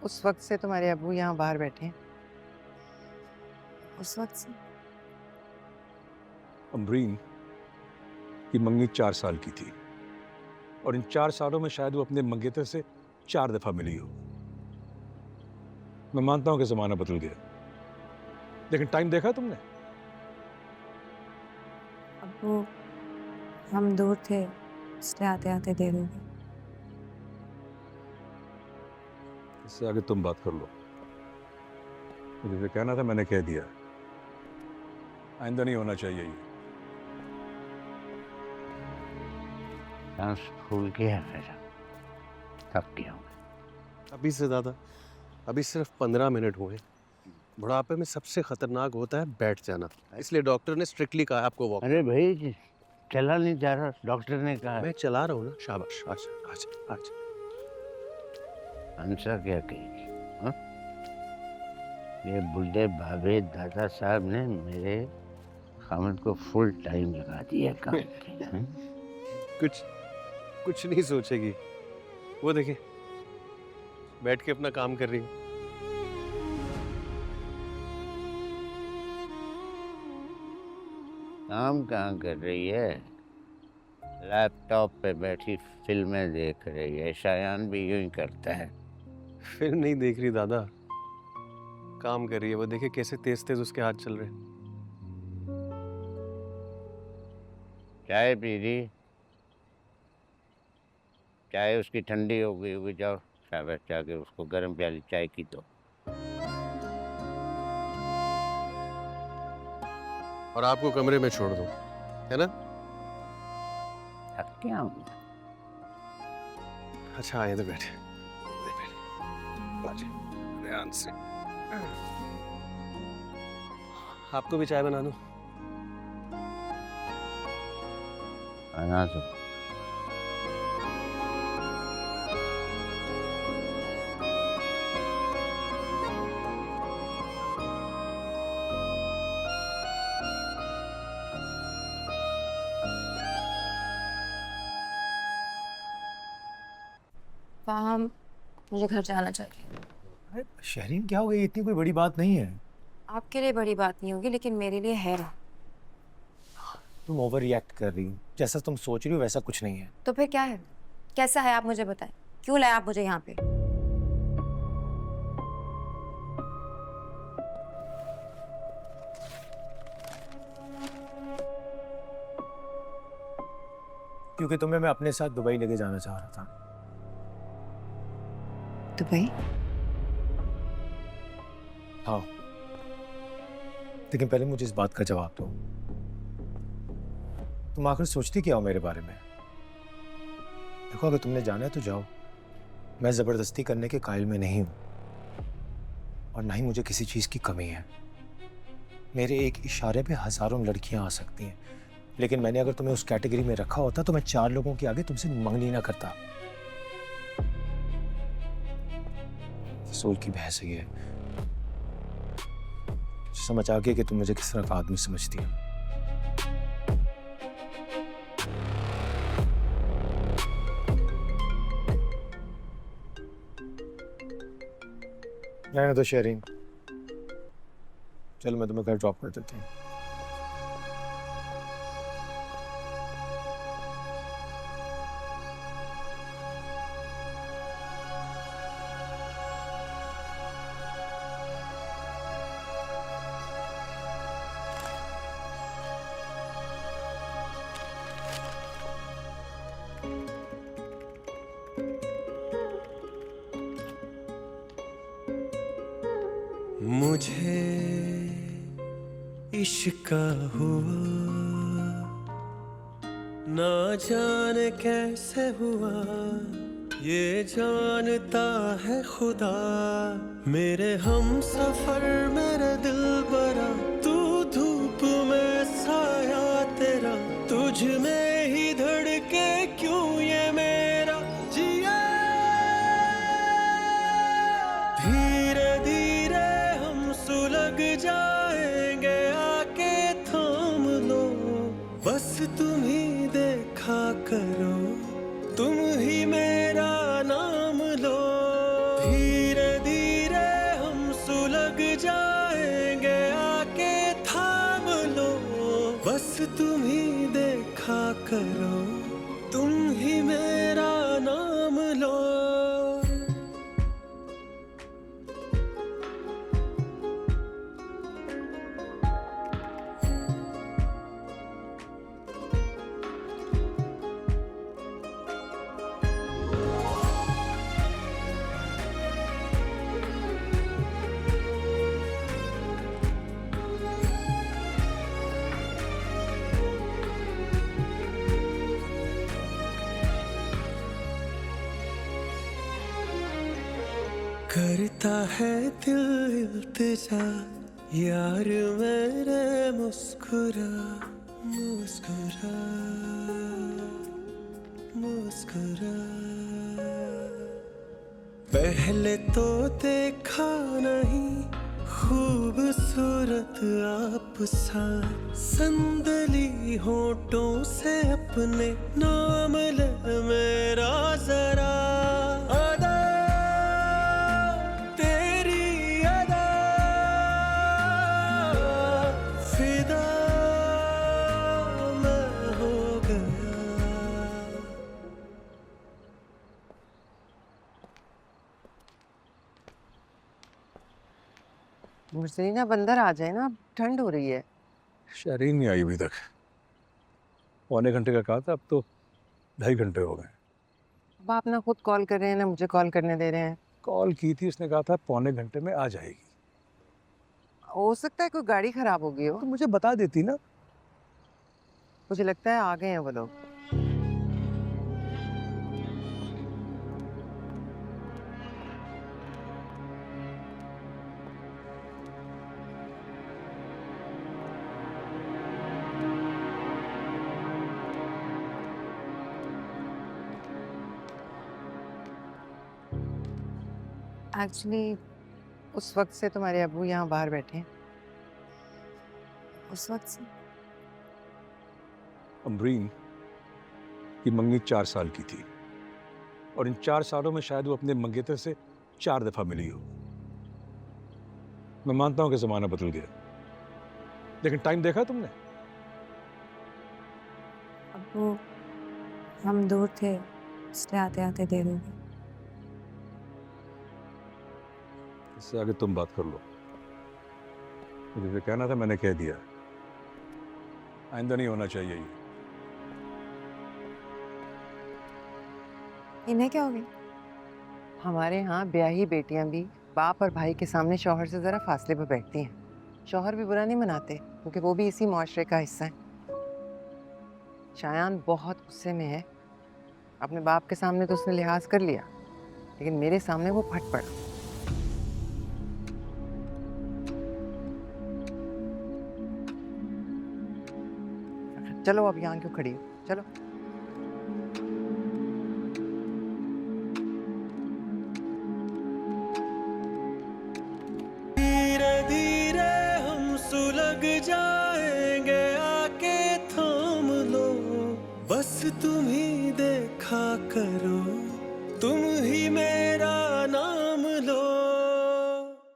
उस वक्त से तुम्हारे अब्बू यहाँ बाहर बैठे हैं। उस वक्त से अमरीन की मंगनी 4 साल की थी और इन 4 सालों में शायद वो अपने मंगेतर से 4 दफा मिली हो। मैं मानता हूं कि जमाना बदल गया, लेकिन टाइम देखा तुमने? अब्बू, हम दूर थे इसलिए आते आते देर हो गई। इससे आगे तुम बात कर लो। मुझे जो कहना था मैंने कह दिया, आइंदा नहीं होना चाहिए ये। सांस फूल गया मेरा, थक गया हूँ। अभी से ज़्यादा, अभी सिर्फ 15 मिनट हुए। बुढ़ापे में सबसे खतरनाक होता है बैठ जाना, इसलिए डॉक्टर ने स्ट्रिक्टली कहा है आपको वॉक। अरे भाई, चला नहीं जा रहा, डॉक्टर ने कहा। मैं चला रहा हूँ ना, शाबाश। अच्छा अच्छा अच्छा। हंसा क्या कहेगी? हाँ? ये बुढ़े भाभी दादा साहब ने मेरे खामद को फुल टाइम लगा दिया काम के। हाँ? कुछ नहीं सोचेगी, वो देखिए बैठ के अपना काम कर रही है। काम कहाँ कर रही है? लैपटॉप पे बैठी फिल्में देख रही है। शायान भी यूं ही करता है। फिल्म नहीं देख रही दादा, काम कर रही है। वो देखिए कैसे तेज तेज उसके हाथ चल रहे हैं। चाय पी रही? चाय उसकी ठंडी हो गई होगी, जाओ शाबाश, जाके उसको गर्म प्याली चाय की दो। और आपको कमरे में छोड़ दूं, है ना? थक गया हूँ। अच्छा आए तो बैठे, ध्यान से। आपको भी चाय बना दूं? बना दो। फाहम, मुझे घर जाना चाहिए। अरे शहरीन, क्या हो गई? इतनी कोई बड़ी बात नहीं है। आपके लिए बड़ी बात नहीं होगी, लेकिन मेरे लिए है ना। तुम ओवर रिएक्ट कर रही हो। जैसा तुम सोच रही हो वैसा कुछ नहीं है। तो फिर क्या है? कैसा है आप मुझे बताएं। क्यों लाए आप मुझे यहाँ पे? क्योंकि तुम्हें मैं अपने साथ दुबई लेके जाना चाह रहा था। दुबई? हाँ, लेकिन पहले मुझे इस बात का जवाब दो। तुम आखिर सोचती क्या हो मेरे बारे में? देखो, अगर तुमने जाना है तो जाओ। मैं जबरदस्ती करने के कायल में नहीं हूं और ना ही मुझे किसी चीज की कमी है। मेरे एक इशारे पे हजारों लड़कियां आ सकती हैं, लेकिन मैंने अगर तुम्हें उस कैटेगरी में रखा होता तो मैं 4 लोगों के आगे तुमसे मंगनी ना करता। सोल की बहस है ये। समझ आ गया कि तुम मुझे किस तरह का आदमी समझती हो। रहने दो शहरीन, चलो मैं तुम्हें घर ड्रॉप कर देती हूँ। मुझे इश्क हुआ, ना जाने कैसे हुआ, ये जानता है खुदा। मेरे हम सफर मेरे दिल बरा, तू धूप में साया तेरा, तुझ में ही धड़के क्यों ये मेरा जिया। धीरे धीरे हम सुलग जाएंगे, आके थाम लो, बस तुम ही देखा करो, तुम ही मेरा नाम लो। धीरे धीरे तुम ही देखा करो, तुम ही मेरा नाम लो। करता है दिल इल्तिजा, यार मेरे मुस्कुरा मुस्कुरा मुस्कुरा। पहले तो देखा नहीं खूबसूरत आप सा, संदली होठों से अपने नाम ले मेरा जरा। मुर्सलीना बंदर आ जाए ना, ठंड हो रही है। शरीन नहीं आई अभी तक। पौने घंटे का कहा था, अब तो 2.5 घंटे हो गए। अब आप ना खुद कॉल कर रहे हैं ना मुझे कॉल करने दे रहे हैं। कॉल की थी, उसने कहा था पौने घंटे में आ जाएगी। हो सकता है कोई गाड़ी खराब हो गई हो। तो मुझे बता देती ना। मुझे लगता है आ गए हैं वो लोग। एक्चुअली उस वक्त से तुम्हारे अब्बू यहाँ बाहर बैठे हैं। उस वक्त से अमरीन की मंगनी 4 साल की थी और इन 4 सालों में शायद वो अपने मंगेतर से 4 दफा मिली हो। मैं मानता हूं कि जमाना बदल गया, लेकिन टाइम देखा तुमने? अब्बू हम दूर थे इसलिए आते आते देर हो गई। इससे आगे तुम बात कर लो। मुझे जो कहना था मैंने कह दिया, आइंदा नहीं होना चाहिए ये। इन्हें क्या हो गया? हमारे यहाँ ब्याही बेटियां भी बाप और भाई के सामने शौहर से ज़रा फासले पर बैठती हैं। शौहर भी बुरा नहीं मनाते क्योंकि वो भी इसी मुआशरे का हिस्सा है। शायान बहुत गुस्से में है। अपने बाप के सामने तो उसने लिहाज कर लिया, लेकिन मेरे सामने वो फट पड़ा। चलो अब यहाँ क्यों खड़ी हो, चलो। धीरे धीरे हम सुलग जाएंगे, आके थाम लो। बस तुम ही देखा करो, तुम ही मेरे